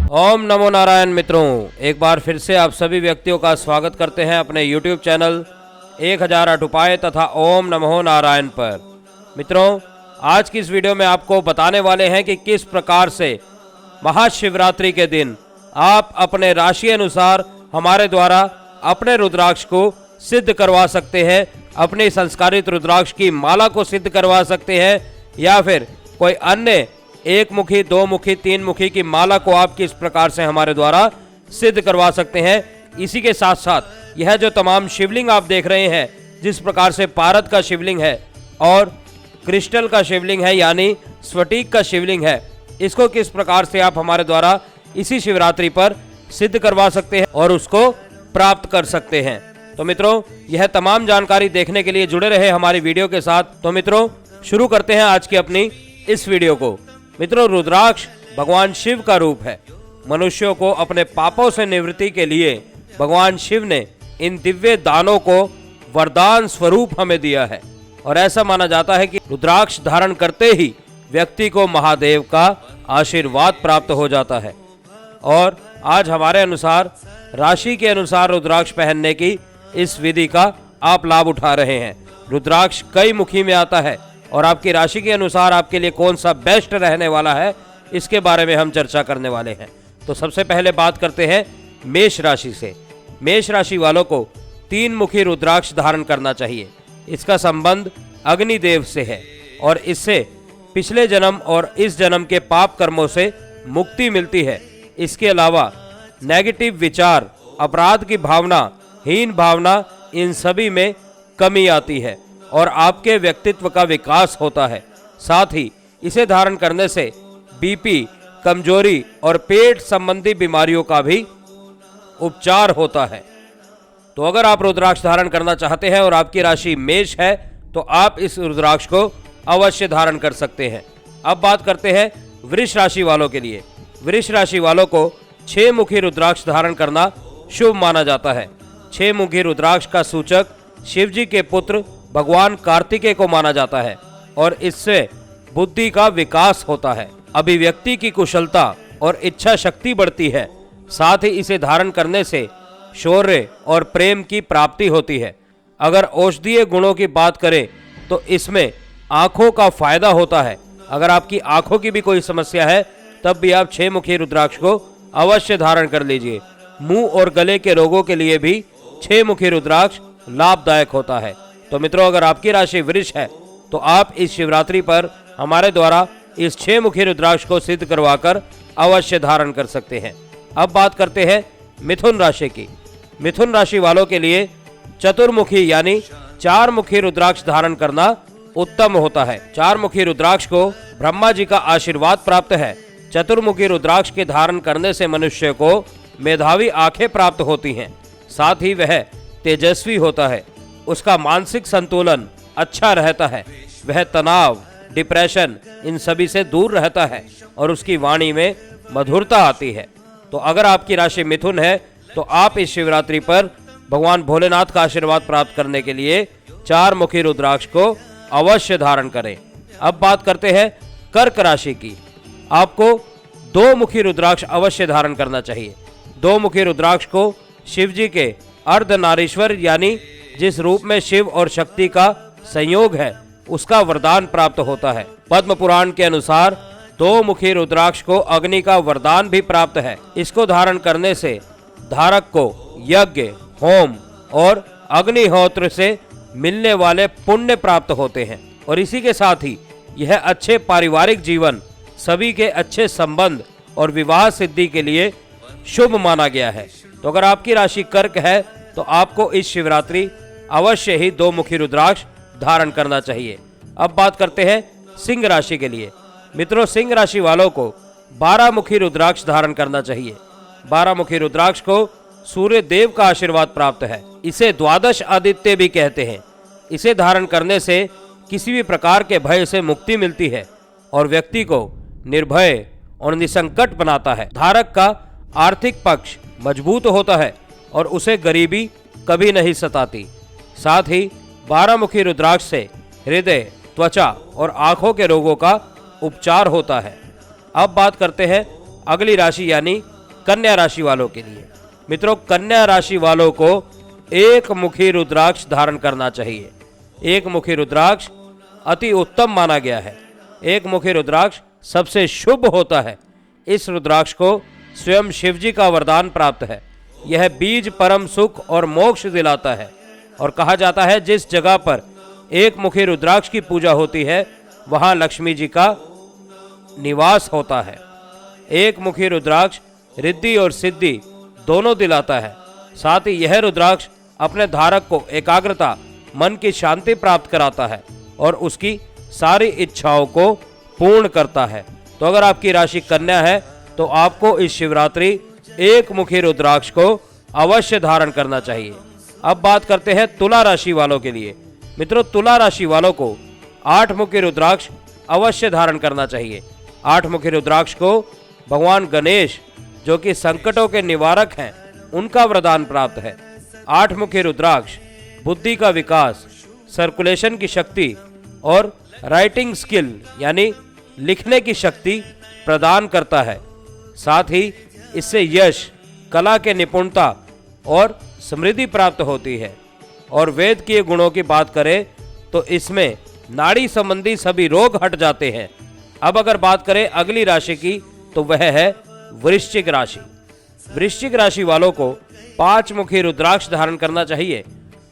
ओम नमो नारायण। मित्रों, एक बार फिर से आप सभी व्यक्तियों का स्वागत करते हैं अपने YouTube चैनल 1008 उपाय तथा ओम नमो नारायण पर। मित्रों, आज की इस वीडियो में आपको बताने वाले हैं कि किस प्रकार से महाशिवरात्रि के दिन आप अपने राशि अनुसार हमारे द्वारा अपने रुद्राक्ष को सिद्ध करवा सकते हैं, अपने संस्कारित रुद्राक्ष की माला को सिद्ध करवा सकते हैं, या फिर कोई अन्य एक मुखी, दो मुखी, तीन मुखी की माला को आप किस प्रकार से हमारे द्वारा सिद्ध करवा सकते हैं। इसी के साथ साथ यह जो तमाम शिवलिंग आप देख रहे हैं, जिस प्रकार से पारद का शिवलिंग है और क्रिस्टल का शिवलिंग है यानी स्फटिक का शिवलिंग है, इसको किस प्रकार से आप हमारे द्वारा इसी शिवरात्रि पर सिद्ध करवा सकते हैं और उसको प्राप्त कर सकते हैं। तो मित्रों, यह तमाम जानकारी देखने के लिए जुड़े रहे हमारी वीडियो के साथ। तो मित्रों, शुरू करते हैं आज की अपनी इस वीडियो को। मित्रों, रुद्राक्ष भगवान शिव का रूप है। मनुष्यों को अपने पापों से निवृत्ति के लिए भगवान शिव ने इन दिव्य दानों को वरदान स्वरूप हमें दिया है और ऐसा माना जाता है कि रुद्राक्ष धारण करते ही व्यक्ति को महादेव का आशीर्वाद प्राप्त हो जाता है। और आज हमारे अनुसार, राशि के अनुसार रुद्राक्ष पहनने की इस विधि का आप लाभ उठा रहे हैं। रुद्राक्ष कई मुखी में आता है और आपकी राशि के अनुसार आपके लिए कौन सा बेस्ट रहने वाला है, इसके बारे में हम चर्चा करने वाले हैं। तो सबसे पहले बात करते हैं मेष राशि से। मेष राशि वालों को तीन मुखी रुद्राक्ष धारण करना चाहिए। इसका संबंध अग्निदेव से है और इससे पिछले जन्म और इस जन्म के पाप कर्मों से मुक्ति मिलती है। इसके अलावा नेगेटिव विचार, अपराध की भावना, हीन भावना, इन सभी में कमी आती है और आपके व्यक्तित्व का विकास होता है। साथ ही इसे धारण करने से बीपी, कमजोरी और पेट संबंधी बीमारियों का भी उपचार होता है। तो अगर आप रुद्राक्ष धारण करना चाहते हैं और आपकी राशि मेष है, तो आप इस रुद्राक्ष को अवश्य धारण कर सकते हैं। अब बात करते हैं वृष राशि वालों के लिए। वृष राशि वालों को 6 मुखी रुद्राक्ष धारण करना शुभ माना जाता है। 6 मुखी रुद्राक्ष का सूचक शिव जी के पुत्र भगवान कार्तिकेय को माना जाता है और इससे बुद्धि का विकास होता है, अभिव्यक्ति की कुशलता और इच्छा शक्ति बढ़ती है। साथ ही इसे धारण करने से शौर्य और प्रेम की प्राप्ति होती है। अगर औषधीय गुणों की बात करें तो इसमें आंखों का फायदा होता है। अगर आपकी आंखों की भी कोई समस्या है, तब भी आप 6 मुखी रुद्राक्ष को अवश्य धारण कर लीजिए। मुंह और गले के रोगों के लिए भी 6 मुखी रुद्राक्ष लाभदायक होता है। तो मित्रों, अगर आपकी राशि वृष है, तो आप इस शिवरात्रि पर हमारे द्वारा इस 6 मुखी रुद्राक्ष को सिद्ध करवाकर अवश्य धारण कर सकते हैं। अब बात करते हैं मिथुन राशि की। मिथुन राशि वालों के लिए चतुर्मुखी यानी 4 मुखी रुद्राक्ष धारण करना उत्तम होता है। 4 मुखी रुद्राक्ष को ब्रह्मा जी का आशीर्वाद प्राप्त है। चतुर्मुखी रुद्राक्ष के धारण करने से मनुष्य को मेधावी आंखें प्राप्त होती हैं। साथ ही वह तेजस्वी होता है, उसका मानसिक संतुलन अच्छा रहता है, वह तनाव, डिप्रेशन, इन सभी से दूर रहता है और उसकी वाणी में मधुरता आती है। तो अगर आपकी राशि मिथुन है, तो आप इस शिवरात्रि पर भगवान भोलेनाथ का आशीर्वाद प्राप्त करने के लिए 4 मुखी रुद्राक्ष को अवश्य धारण करें। अब बात करते हैं कर्क राशि की। आपको 2 मुखी रुद्राक्ष अवश्य धारण करना चाहिए। 2 मुखी रुद्राक्ष को शिव जी के अर्धनारीश्वर यानी जिस रूप में शिव और शक्ति का संयोग है, उसका वरदान प्राप्त होता है। पद्म पुराण के अनुसार 2 मुखी रुद्राक्ष को अग्नि का वरदान भी प्राप्त है। इसको धारण करने से धारक को यज्ञ, होम और अग्निहोत्र से मिलने वाले पुण्य प्राप्त होते हैं और इसी के साथ ही यह अच्छे पारिवारिक जीवन, सभी के अच्छे संबंध और विवाह सिद्धि के लिए शुभ माना गया है। तो अगर आपकी राशि कर्क है, तो आपको इस शिवरात्रि अवश्य ही 2 मुखी रुद्राक्ष धारण करना चाहिए। अब बात करते हैं सिंह राशि के लिए। मित्रों, सिंह राशि वालों को 12 मुखी रुद्राक्ष धारण करना चाहिए। 12 मुखी रुद्राक्ष को सूर्य देव का आशीर्वाद प्राप्त है। इसे द्वादश आदित्य भी कहते हैं। इसे धारण करने से किसी भी प्रकार के भय से मुक्ति मिलती है और व्यक्ति को निर्भय और निसंकट बनाता है। धारक का आर्थिक पक्ष मजबूत होता है और उसे गरीबी कभी नहीं सताती। साथ ही 12 मुखी रुद्राक्ष से हृदय, त्वचा और आंखों के रोगों का उपचार होता है। अब बात करते हैं अगली राशि यानी कन्या राशि वालों के लिए। मित्रों, कन्या राशि वालों को एक मुखी रुद्राक्ष धारण करना चाहिए। एक मुखी रुद्राक्ष अति उत्तम माना गया है। एक मुखी रुद्राक्ष सबसे शुभ होता है। इस रुद्राक्ष को स्वयं शिव जी का वरदान प्राप्त है। यह बीज परम सुख और मोक्ष दिलाता है और कहा जाता है जिस जगह पर एक मुखी रुद्राक्ष की पूजा होती है वहां लक्ष्मी जी का निवास होता है। एक मुखी रुद्राक्ष रिद्धि और सिद्धि दोनों दिलाता है। साथ ही यह रुद्राक्ष अपने धारक को एकाग्रता, मन की शांति प्राप्त कराता है और उसकी सारी इच्छाओं को पूर्ण करता है। तो अगर आपकी राशि कन्या है तो आपको इस शिवरात्रि एक मुखी रुद्राक्ष को अवश्य धारण करना चाहिए। अब बात करते हैं तुला राशि वालों के लिए। मित्रों, तुला राशि वालों को 8 मुखी रुद्राक्ष अवश्य धारण करना चाहिए। 8 मुखी रुद्राक्ष को भगवान गणेश, जो कि संकटों के निवारक हैं, उनका वरदान प्राप्त है। 8 मुखी रुद्राक्ष बुद्धि का विकास, सर्कुलेशन की शक्ति और राइटिंग स्किल यानी लिखने की शक्ति प्रदान करता है। साथ ही इससे यश, कला के निपुणता और समृद्धि प्राप्त होती है। और वेद के गुणों की बात करें तो इसमें नाड़ी संबंधी सभी रोग हट जाते हैं। अब अगर बात करें अगली राशि की तो वह है वृश्चिक राशि। वृश्चिक राशि वालों को 5 मुखी रुद्राक्ष धारण करना चाहिए।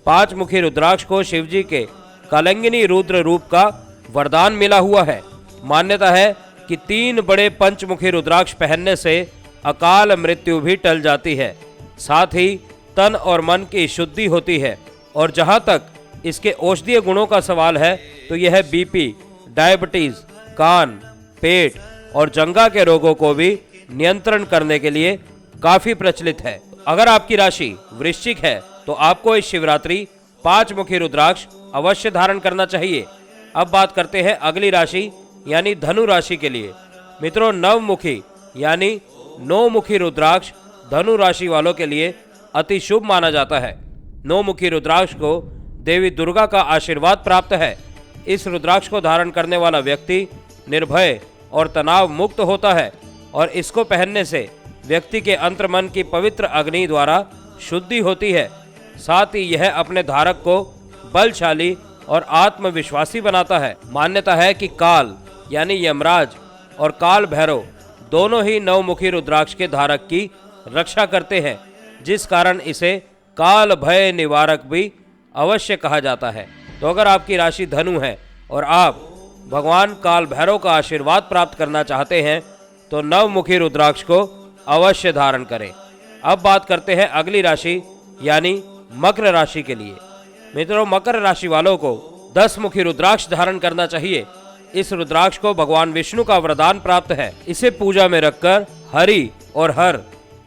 5 मुखी रुद्राक्ष को शिवजी के कालंगिनी रुद्र रूप का वरदान मिला हुआ है। मान्यता है कि 3 बड़े पंचमुखी रुद्राक्ष पहनने से अकाल मृत्यु भी टल जाती है। साथ ही तन और मन की शुद्धि होती है। और जहां तक इसके औषधीय गुणों का सवाल है तो यह बीपी, डायबिटीज, कान, पेट और जंघा के रोगों को भी नियंत्रण करने के लिए काफी प्रचलित है। अगर आपकी राशि वृश्चिक है तो आपको इस शिवरात्रि 5 मुखी रुद्राक्ष अवश्य धारण करना चाहिए। अब बात करते हैं अगली राशि यानी धनु राशि के लिए। मित्रों, नवमुखी यानी 9 मुखी रुद्राक्ष धनु राशि वालों के लिए अति शुभ माना जाता है। 9 मुखी रुद्राक्ष को देवी दुर्गा का आशीर्वाद प्राप्त है। इस रुद्राक्ष को धारण करने वाला व्यक्ति निर्भय और तनाव मुक्त होता है और इसको पहनने से व्यक्ति के अंतर्मन की पवित्र अग्नि द्वारा शुद्धि होती है। साथ ही यह अपने धारक को बलशाली और आत्मविश्वासी बनाता है। मान्यता है कि काल यानी यमराज और काल भैरव दोनों ही 9 मुखी रुद्राक्ष के धारक की रक्षा करते हैं, जिस कारण इसे काल भय निवारक भी अवश्य कहा जाता है। तो अगर आपकी राशि धनु है और आप भगवान काल भैरव का आशीर्वाद प्राप्त करना चाहते हैं तो 9 मुखी रुद्राक्ष को अवश्य धारण करें। अब बात करते हैं अगली राशि यानी मकर राशि के लिए। मित्रों, मकर राशि वालों को 10 मुखी रुद्राक्ष धारण करना चाहिए। इस रुद्राक्ष को भगवान विष्णु का वरदान प्राप्त है। इसे पूजा में रखकर हरि और हर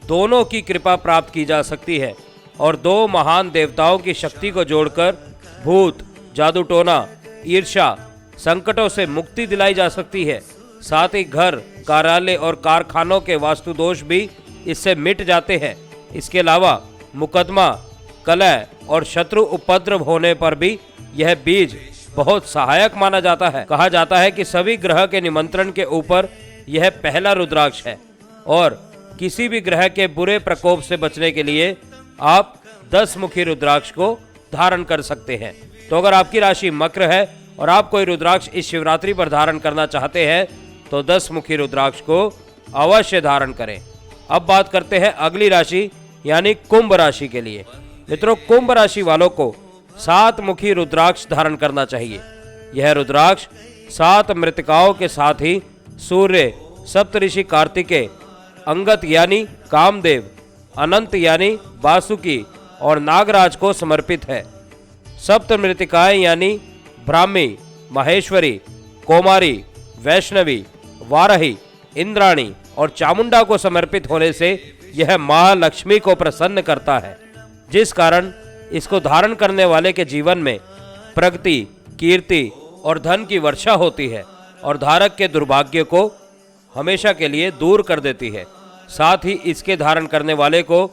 दोनों की कृपा प्राप्त की जा सकती है और 2 महान देवताओं की शक्ति को जोड़कर भूत, जादू टोना, ईर्ष्या, संकटों से मुक्ति दिलाई जा सकती है। साथ ही घर, कार्यालय और कारखानों के वास्तु दोष भी इससे मिट जाते हैं। इसके अलावा मुकदमा, कलह और शत्रु उपद्रव होने पर भी यह बीज बहुत सहायक माना जाता है। कहा जाता है कि सभी ग्रह के निमंत्रण के ऊपर यह पहला रुद्राक्ष है और किसी भी ग्रह के बुरे प्रकोप से बचने के लिए आप 10 मुखी रुद्राक्ष को धारण कर सकते हैं। तो अगर आपकी राशि मकर है और आप कोई रुद्राक्ष इस शिवरात्रि पर धारण करना चाहते हैं तो 10 मुखी रुद्राक्ष को अवश्य धारण करें। अब बात करते हैं अगली राशि यानी कुंभ राशि के लिए। मित्रों, कुंभ राशि वालों को 7 मुखी रुद्राक्ष धारण करना चाहिए। यह रुद्राक्ष 7 मृतिकाओं के साथ ही सूर्य, सप्तऋषि कार्तिकेय, अंगत यानी कामदेव, अनंत यानी वासुकी और नागराज को समर्पित है। सप्त मृतिकाएं यानी ब्राह्मी, महेश्वरी, कोमारी, वैष्णवी, वाराही, इंद्राणी और चामुंडा को समर्पित होने से यह मां लक्ष्मी को प्रसन्न करता है, जिस कारण इसको धारण करने वाले के जीवन में प्रगति, कीर्ति और धन की वर्षा होती है और धारक के दुर्भाग्य को हमेशा के लिए दूर कर देती है। साथ ही इसके धारण करने वाले को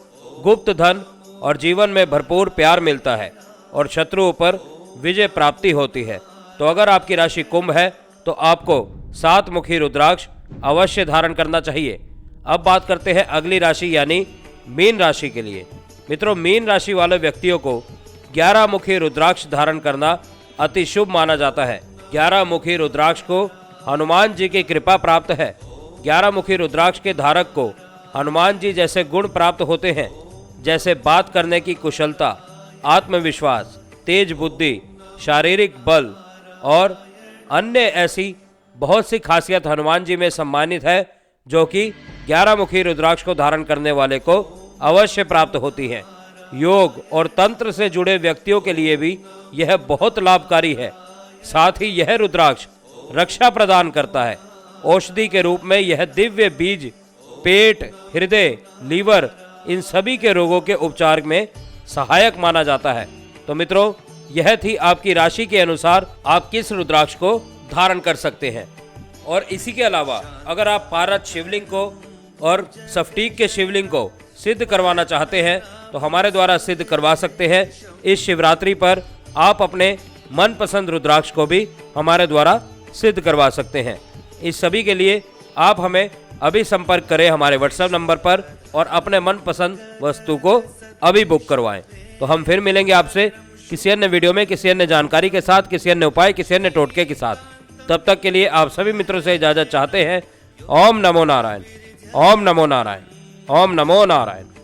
गुप्त धन और जीवन में भरपूर प्यार मिलता है और शत्रुओं पर विजय प्राप्ति होती है। तो अगर आपकी राशि कुंभ है तो आपको 7 मुखी रुद्राक्ष अवश्य धारण करना चाहिए। अब बात करते हैं अगली राशि यानी मीन राशि के लिए। मित्रों, मीन राशि वाले व्यक्तियों को 11 मुखी रुद्राक्ष धारण करना अति शुभ माना जाता है। 11 मुखी रुद्राक्ष को हनुमान जी की कृपा प्राप्त है। 11 मुखी रुद्राक्ष के धारक को हनुमान जी जैसे गुण प्राप्त होते हैं, जैसे बात करने की कुशलता, आत्मविश्वास, तेज बुद्धि, शारीरिक बल और अन्य ऐसी बहुत सी खासियत हनुमान जी में सम्मानित है, जो कि 11 मुखी रुद्राक्ष को धारण करने वाले को अवश्य प्राप्त होती है। योग और तंत्र से जुड़े व्यक्तियों के लिए भी यह बहुत लाभकारी है। साथ ही यह रुद्राक्ष रक्षा प्रदान करता है। औषधि के रूप में यह दिव्य बीज पेट, हृदय, लीवर इन सभी के रोगों के उपचार में सहायक माना जाता है। तो मित्रों, यह थी आपकी राशि के अनुसार आप किस रुद्राक्ष को धारण कर सकते हैं। और इसी के अलावा अगर आप पारद शिवलिंग को और स्फटिक के शिवलिंग को सिद्ध करवाना चाहते हैं तो हमारे द्वारा सिद्ध करवा सकते हैं। इस शिवरात्रि पर आप अपने मनपसंद रुद्राक्ष को भी हमारे द्वारा सिद्ध करवा सकते हैं। इस सभी के लिए आप हमें अभी संपर्क करें हमारे व्हाट्सएप नंबर पर और अपने मनपसंद वस्तु को अभी बुक करवाएं। तो हम फिर मिलेंगे आपसे किसी अन्य वीडियो में, किसी अन्य जानकारी के साथ, किसी अन्य उपाय, किसी अन्य टोटके के साथ। तब तक के लिए आप सभी मित्रों से इजाजत चाहते हैं। ओम नमो नारायण, ओम नमो नारायण, ओम नमो नारायण।